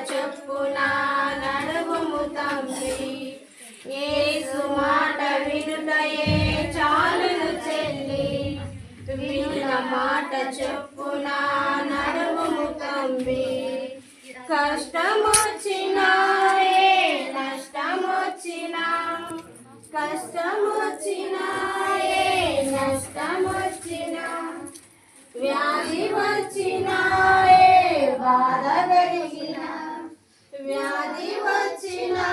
చొప్పున నడువుము తండ్రి. యేసు మాట వినుటయే చాలును చెల్లి, విన్న మాట చొప్పున నడువుము తండ్రి. కష్టమొచ్చినా నష్టమొచ్చినా, కష్టమొచ్చినా నష్టమొచ్చినా, వ్యాధి వచ్చినా బాధ కలిగిన, వ్యాధి వచ్చినా